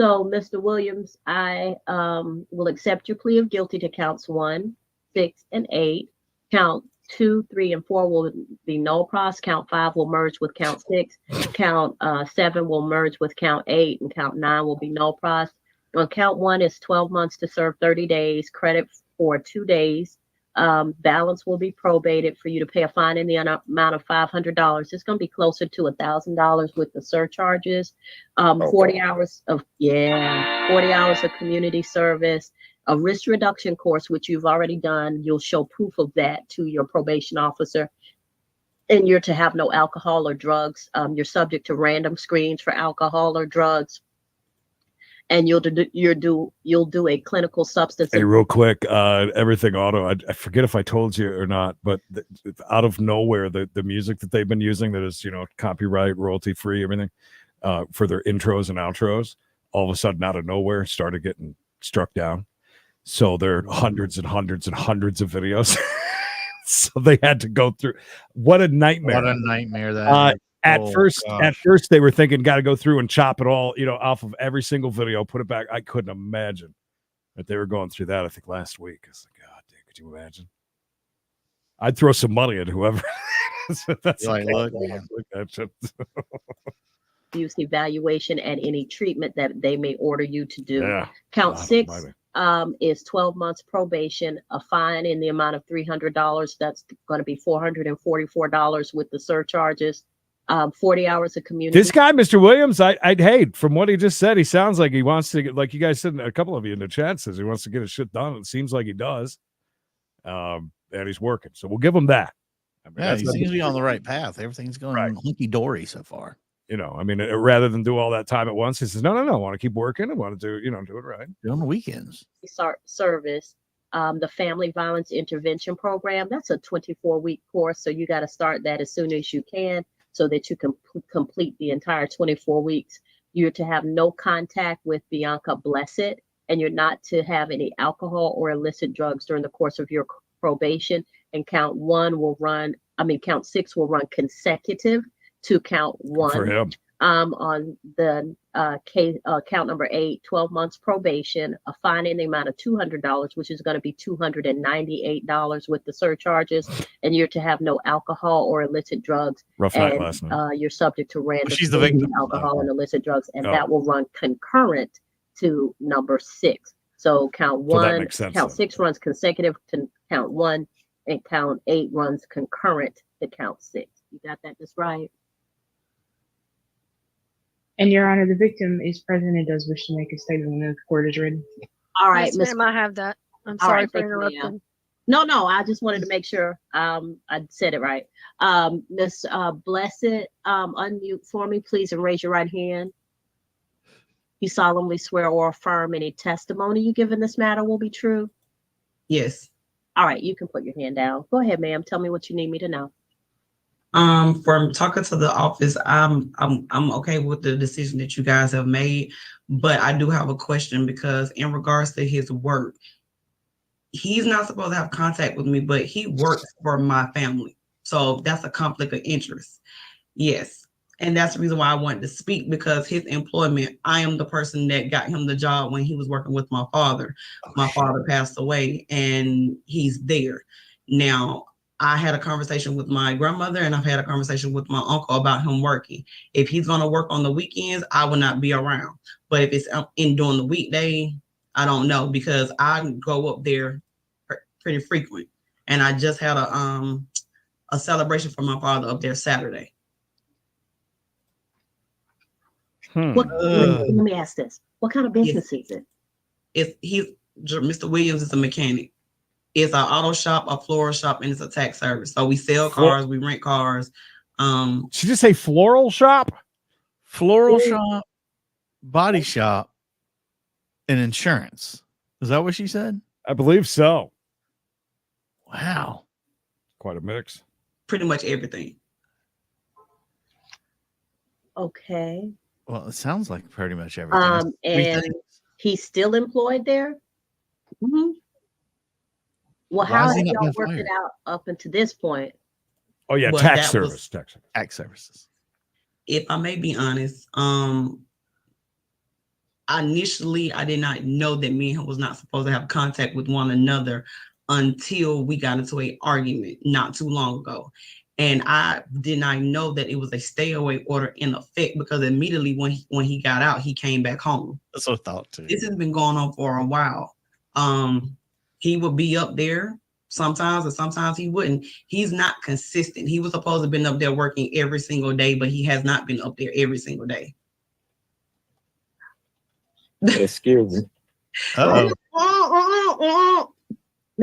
Mr. Williams, I will accept your plea of guilty to counts 1, 6, and 8. Count 2, 3, and 4 will be no pros. Count 5 will merge with count 6. Count 7 will merge with count 8, and count 9 will be no pros. On count 1 is 12 months to serve 30 days, credit for 2 days. Balance will be probated for you to pay a fine in the amount of $500. It's going to be closer to $1,000 with the surcharges. 40 hours of 40 hours of community service, a risk reduction course, which you've already done. You'll show proof of that to your probation officer. And you're to have no alcohol or drugs. You're subject to random screens for alcohol or drugs. And you'll do a clinical substance. Hey, real quick, everything auto. I forget if I told you or not, but out of nowhere, the music that they've been using that is copyright, royalty free, everything for their intros and outros, all of a sudden out of nowhere started getting struck down. So there are hundreds and hundreds and hundreds of videos. So they had to go through. What a nightmare! What a nightmare that is. At first they were thinking, got to go through and chop it all, off of every single video, put it back. I couldn't imagine that they were going through that. I think last week. I was like, God, dude, could you imagine? I'd throw some money at whoever. That's like, look, man. Use evaluation and any treatment that they may order you to do. Yeah. Count 6 is 12 months probation, a fine in the amount of $300. That's going to be $444 with the surcharges. 40 hours of community. This guy, Mr. Williams, I'd hate from what he just said. He sounds like he wants to get, like you guys said, a couple of you in the chat says he wants to get his shit done. It seems like he does. And he's working. So we'll give him that. I mean, he seems to be on the right path. Everything's going hunky dory so far. Rather than do all that time at once, he says, no, I want to keep working. I want to do it right. Do on the weekends. Service. The Family Violence Intervention Program, that's a 24-week course. So you got to start that as soon as you can, so that you can complete the entire 24 weeks. You're to have no contact with Bianca Blessed, and you're not to have any alcohol or illicit drugs during the course of your probation. And count 6 will run consecutive to count 1. For him. On the case, count number 8, 12 months probation, a fine in the amount of $200, which is going to be $298 with the surcharges, and you're to have no alcohol or illicit drugs. Rough night last night. You're subject to random She's the victim. alcohol and illicit drugs, and Oh. that will run concurrent to number 6. So count So that 1, makes sense count then. 6 runs consecutive to count 1, and count 8 runs concurrent to count 6. You got that just right? And Your Honor, the victim is present and does wish to make a statement when the court is ready. All right, Yes, Miss. ma'am, I have that. I'm All sorry right, for thank you, ma'am. interrupting. No, I just wanted to make sure I said it right. Miss Blessed, unmute for me, please, and raise your right hand. You solemnly swear or affirm any testimony you give in this matter will be true? Yes. All right, you can put your hand down. Go ahead, ma'am. Tell me what you need me to know. From talking to the office, I'm okay with the decision that you guys have made, but I do have a question because in regards to his work, he's not supposed to have contact with me, but he works for my family. So that's a conflict of interest. Yes. And that's the reason why I wanted to speak, because his employment, I am the person that got him the job when he was working with my father. My father passed away and he's there. Now, I had a conversation with my grandmother and I've had a conversation with my uncle about him working. If he's going to work on the weekends, I will not be around. But if it's in during the weekday, I don't know, because I go up there pretty frequent. And I just had a celebration for my father up there Saturday. Let me ask this. What kind of business is it? Mr. Williams is a mechanic. It's an auto shop, a floral shop, and it's a tax service. So we sell cars, we rent cars. Did you just say floral shop? Floral shop, body shop, and insurance. Is that what she said? I believe so. Wow. Quite a mix. Pretty much everything. Okay. Well, it sounds like pretty much everything. And he's still employed there? Mm-hmm. Well, Why how has he have not y'all been worked fired? it out up until this point? Oh yeah, Well, tax that was- service. Tax services. If I may be honest, initially I did not know that me and him was not supposed to have contact with one another until we got into an argument not too long ago. And I did not know that it was a stay away order in effect, because immediately when he got out, he came back home. That's what I thought too. This has been going on for a while. He would be up there sometimes, and sometimes he wouldn't. He's not consistent. He was supposed to have been up there working every single day, but he has not been up there every single day. Excuse me. Mr.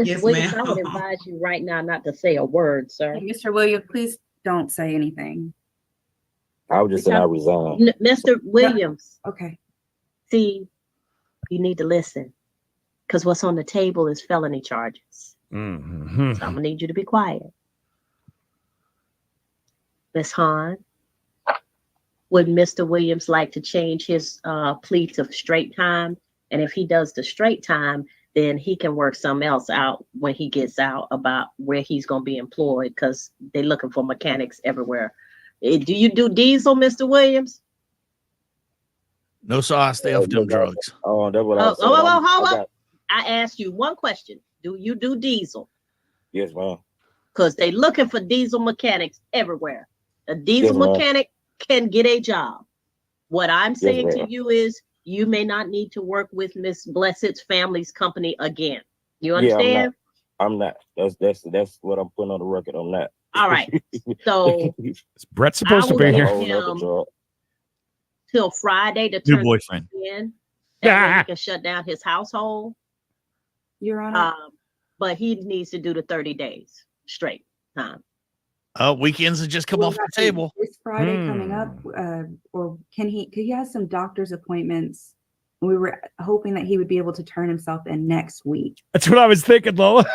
Yes, Williams, ma'am. I would advise you right now not to say a word, sir. Mr. Williams, please don't say anything. I was just saying I resigned. Mr. Williams. Okay. See, you need to listen, because what's on the table is felony charges. Mm-hmm. So I'm gonna need you to be quiet. Ms. Hahn, would Mr. Williams like to change his plea to straight time? And if he does the straight time, then he can work something else out when he gets out about where he's going to be employed, because they're looking for mechanics everywhere. Do you do diesel, Mr. Williams? No, so I stay off them drugs. Oh, that's what I was saying. Hold I up. got- I asked you one question. Do you do diesel? Yes, ma'am. Because they're looking for diesel mechanics everywhere. A diesel Yes, ma'am. mechanic can get a job. What I'm saying to ma'am. you is you may not need to work with Miss Blessed's family's company again. You Yeah, understand? I'm not. That's what I'm putting on the record. I'm not. All right. So Brett's supposed to I be will here. give him till Friday to New turn boyfriend. in. That way he can shut down his household. Your Honor. But he needs to do the 30 days straight time. Weekends have just come off the table. This Friday coming up, or could he has some doctor's appointments. We were hoping that he would be able to turn himself in next week. That's what I was thinking, Lola.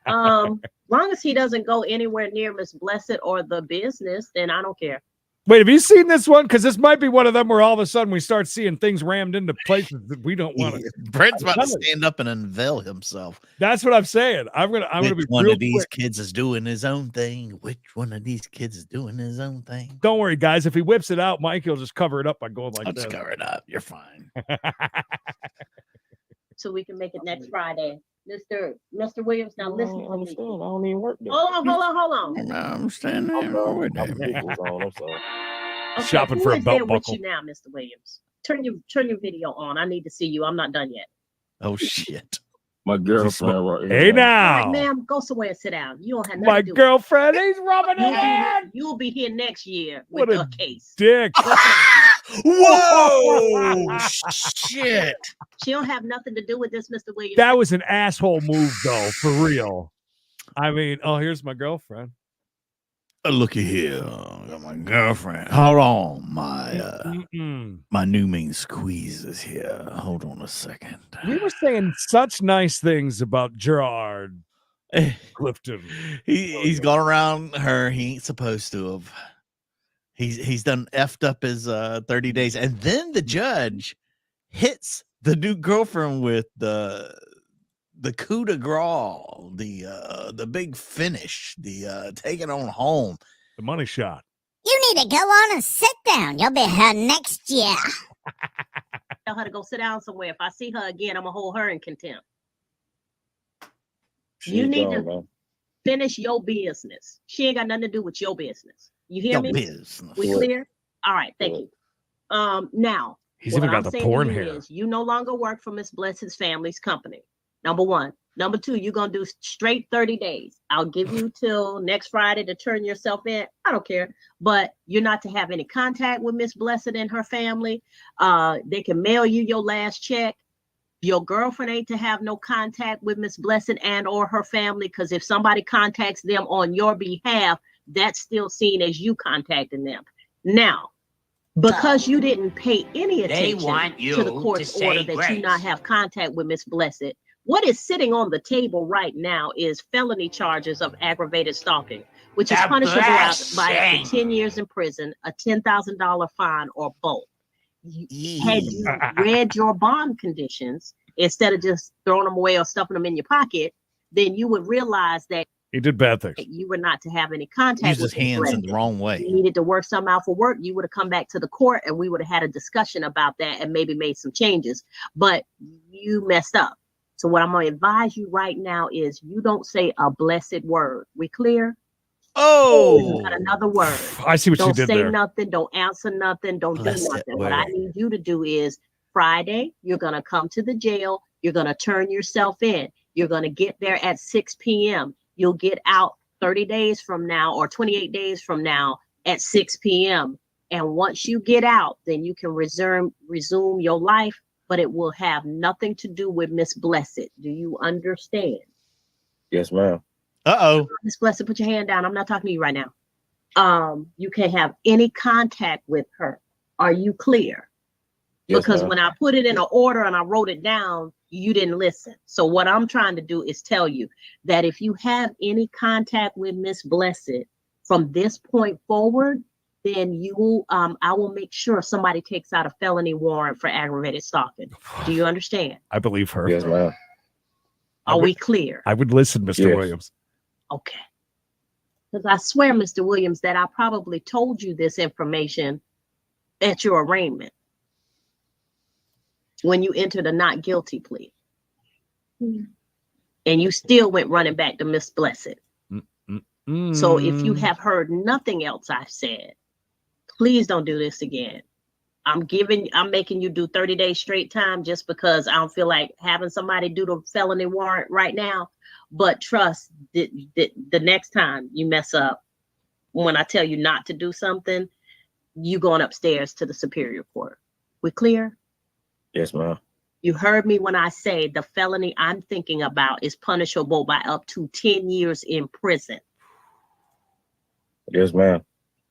Long as he doesn't go anywhere near Miss Blessed or the business, then I don't care. Wait, have you seen this one? Because this might be one of them where all of a sudden we start seeing things rammed into places that we don't want to. Brent's about to stand up and unveil himself. That's what I'm saying. I'm gonna be Which one real of these quick. kids is doing his own thing? Which one of these kids is doing his own thing? Don't worry, guys. If he whips it out, Mike, he'll just cover it up by going like I'll this. just cover it up. You're fine. So we can make it next Friday. Mr. Williams, now listen I to me. understand. I don't even work there. Hold on. No, I'm standing I'm there with I'm him. ridiculous on. I'm sorry. Okay, Shopping who for a is belt there buckle. with you now, Mr. Williams? Turn your video on. I need to see you. I'm not done yet. Oh shit. My girlfriend right here. Hey All now, right, ma'am, go somewhere and sit down. You don't have nothing my to do. girlfriend. He's rubbing it in. You'll be here next year What with a a case. dick. Whoa! Shit. She don't have nothing to do with this, Mr. Williams. That was an asshole move, though, for real. I mean, oh, here's my girlfriend. Looky here. I got my girlfriend. Hold on. My new main squeeze is here. Hold on a second. We were saying such nice things about Gerard Clifton. He's gone around her. He ain't supposed to have. He's done effed up his 30 days. And then the judge hits the new girlfriend with the coup de grace, the big finish, the taking on home, the money shot. You need to go on and sit down. You'll be here next year. Tell her to go sit down somewhere. If I see her again, I'm gonna hold her in contempt. You need to finish your business. She ain't got nothing to do with your business. You hear me? Business. We clear? All right, thank you. Now, He's what even got I'm the saying to porn you hair. is you no longer work for Miss Blessed's family's company. Number one. Number two, you're gonna do straight 30 days. I'll give you till next Friday to turn yourself in. I don't care, but you're not to have any contact with Miss Blessed and her family. They can mail you your last check. Your girlfriend ain't to have no contact with Miss Blessed and or her family, because if somebody contacts them on your behalf, that's still seen as you contacting them. Now, because you didn't pay any attention to the court's order that you not have contact with Miss Blessed, what is sitting on the table right now is felony charges of aggravated stalking, which is punishable by up to 10 years in prison, a $10,000 fine, or both. Had you read your bond conditions instead of just throwing them away or stuffing them in your pocket, then you would realize that He did bad things. you were not to have any contact Used with his hands in the wrong way. You needed to work something out for work. You would have come back to the court and we would have had a discussion about that and maybe made some changes. But you messed up. So what I'm going to advise you right now is you don't say a blessed word. We clear? Oh, Not another word. I see what you Don't did say there. nothing. Don't answer nothing. Don't Blessed do nothing. What I word. need you to do is Friday, you're going to come to the jail. You're going to turn yourself in. You're going to get there at 6 p.m. You'll get out 30 days from now or 28 days from now at 6 p.m. And once you get out, then you can resume your life, but it will have nothing to do with Miss Blessed. Do you understand? Yes, ma'am. Uh-oh. Miss Blessed, put your hand down. I'm not talking to you right now. You can't have any contact with her. Are you clear? Yes, Because ma'am. when I put it in an order and I wrote it down, you didn't listen. So what I'm trying to do is tell you that if you have any contact with Miss Blessed from this point forward, then you I will make sure somebody takes out a felony warrant for aggravated stalking. Do you understand? I believe her. Yes, ma'am. Are we clear? I would listen, Mr. Yes. Williams. Okay. Because I swear, Mr. Williams, that I probably told you this information at your arraignment when you entered a not guilty plea. And you still went running back to Miss Blessed. So if you have heard nothing else I've said, please don't do this again. I'm making you do 30 days straight time just because I don't feel like having somebody do the felony warrant right now. But trust that the next time you mess up, when I tell you not to do something, you going upstairs to the Superior Court. We clear? Yes, ma'am. You heard me when I say the felony I'm thinking about is punishable by up to 10 years in prison. Yes, ma'am.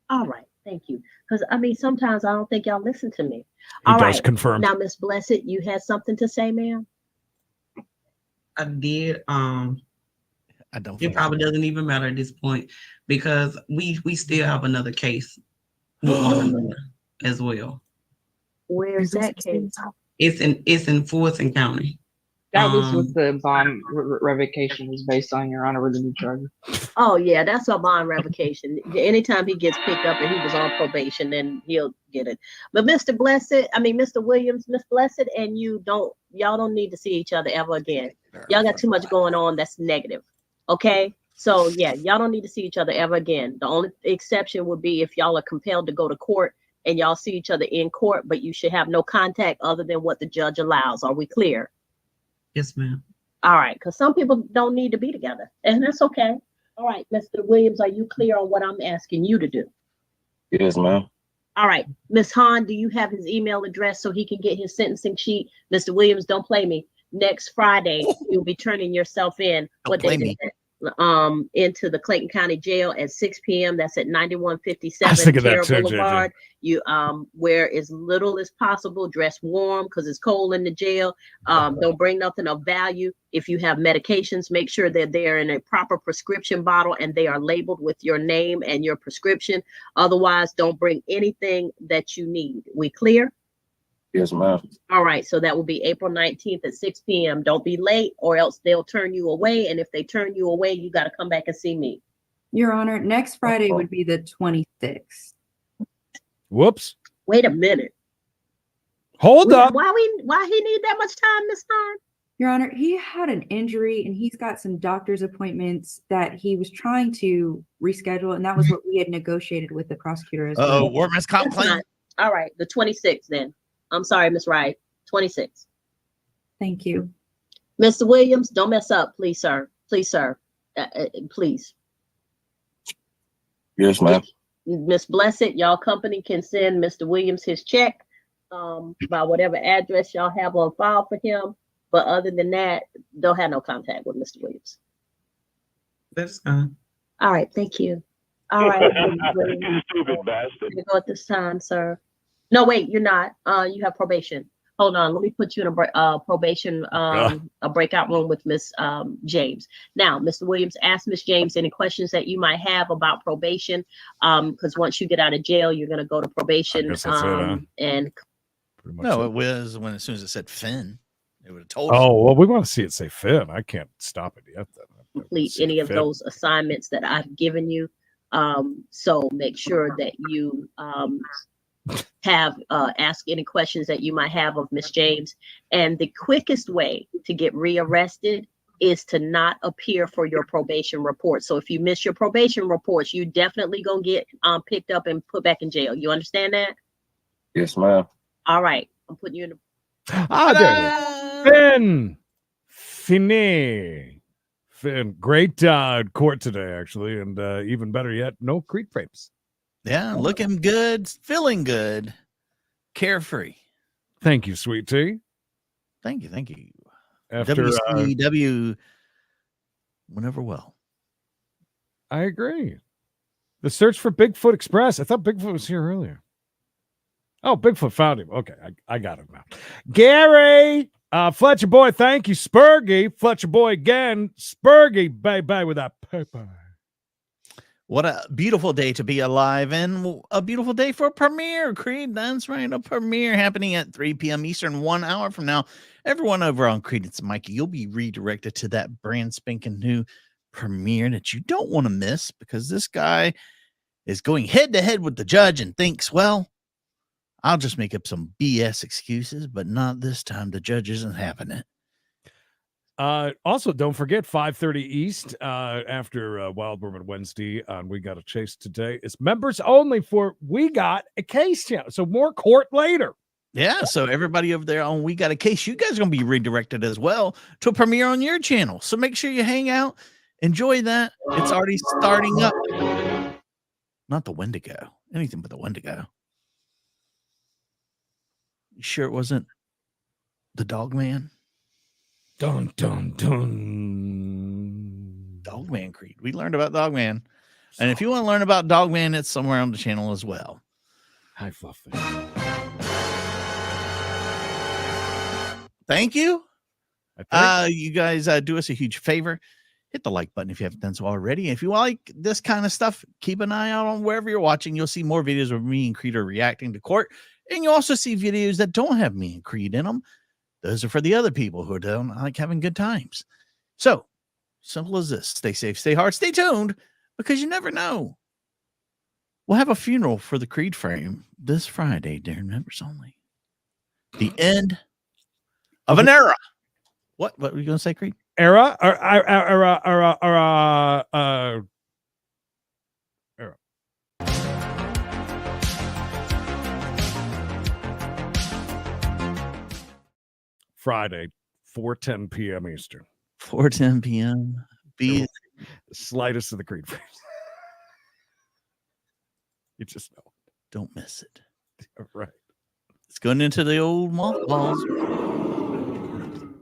All right. Thank you. Because, I mean, sometimes I don't think y'all listen to me. He All does right. confirm. Now, Miss Blessed, you had something to say, ma'am? I did. I don't. It probably doesn't even matter at this point because we still have another case as well. Where's that case? It's in Fulton County. That was what the bond revocation was based on, Your Honor, with the new charger. Oh yeah, that's a bond revocation. Anytime he gets picked up and he was on probation, then he'll get it. But Mr. Williams, Miss Blessed, and y'all don't need to see each other ever again. Y'all got too much going on that's negative. Okay? So yeah, y'all don't need to see each other ever again. The only exception would be if y'all are compelled to go to court and y'all see each other in court, but you should have no contact other than what the judge allows. Are we clear? Yes, ma'am. All right, because some people don't need to be together, and that's okay. All right, Mr. Williams, are you clear on what I'm asking you to do? Yes, ma'am. All right, Ms. Hahn, do you have his email address so he can get his sentencing sheet? Mr. Williams, don't play me. Next Friday, you'll be turning yourself in. Don't play me. Into the Clayton County Jail at 6 p.m. That's at I was 9157 thinking that Carroll too, Boulevard. You wear as little as possible, dress warm because it's cold in the jail. Don't bring nothing of value. If you have medications, make sure that they're in a proper prescription bottle and they are labeled with your name and your prescription. Otherwise, don't bring anything that you need. We clear? Yes, ma'am. All right, so that will be April 19th at 6 p.m. Don't be late or else they'll turn you away. And if they turn you away, you got to come back and see me. Your Honor, next Friday would be the 26th. Whoops. Wait a minute. Hold up. Why he need that much time, Miss Hahn? Your Honor, he had an injury and he's got some doctor's appointments that he was trying to reschedule, and that was what we had negotiated with the prosecutor as well. Oh, Workman's Comp claim. All right, the 26th then. I'm sorry, Miss Wright. 26th. Thank you. Mr. Williams, don't mess up, please, sir. Please, sir. Please. Yes, ma'am. Miss Blessed, y'all company can send Mr. Williams his check by whatever address y'all have on file for him. But other than that, don't have no contact with Mr. Williams. That's fine. All right, thank you. All right. You stupid bastard. You go at this time, sir. No, wait, you're not. You have probation. Hold on, let me put you in a probation, a breakout room with Miss James. Now, Mr. Williams, ask Miss James any questions that you might have about probation, because once you get out of jail, you're going to go to probation. And no, it was when as soon as it said Finn, it would have told. Oh, well, we want to see it say Finn. I can't stop it yet. Then. Complete any of those assignments that I've given you. So make sure that you have ask any questions that you might have of Miss James. And the quickest way to get rearrested is to not appear for your probation report. So if you miss your probation reports, you definitely gonna get picked up and put back in jail. You understand that? Yes, ma'am. All right, I'm putting you in there. Finn. Finney. Finn. Great court today, actually. And even better yet, no creek frames. Yeah, looking good, feeling good, carefree. Thank you, sweet tea. Thank you. After WCW, whenever well. I agree. The search for Bigfoot Express. I thought Bigfoot was here earlier. Oh, Bigfoot found him. Okay, I got him now. Gary, Fletcher boy, thank you. Spurgy, Fletcher boy again. Spurgy, bye with that paper. What a beautiful day to be alive and a beautiful day for a premiere, Creed. That's right, a premiere happening at 3 p.m. Eastern, 1 hour from now. Everyone over on Creed, it's Mikey. You'll be redirected to that brand spanking new premiere that you don't want to miss because this guy is going head to head with the judge and thinks, well, I'll just make up some BS excuses, but not this time. The judge isn't having it. Also, don't forget 5:30 East after Wild Bourbon Wednesday on We Got a Chase today. It's members only for We Got a Case channel. So more court later. Yeah, so everybody over there on We Got a Case, you guys are going to be redirected as well to a premiere on your channel. So make sure you hang out, enjoy that. It's already starting up. Not the Wendigo, anything but the Wendigo. You sure it wasn't the Dog Man? Dun, dun, dun. Dogman Creed. We learned about Dogman. And if you want to learn about Dogman, it's somewhere on the channel as well. Hi, Fluffy. Thank you. You guys do us a huge favor. Hit the like button if you haven't done so already. If you like this kind of stuff, keep an eye out on wherever you're watching. You'll see more videos of me and Creed are reacting to court. And you'll also see videos that don't have me and Creed in them. Those are for the other people who don't like having good times. So, simple as this. Stay safe, stay hard, stay tuned, because you never know. We'll have a funeral for the Creed frame this Friday, Darren members only. The end of an era. What were you going to say, Creed? Era? Friday, 4:10 p.m. Eastern. 4:10 p.m. Be the slightest of the Creed frames. You just know. Don't miss it. Right. It's going into the old mothballs.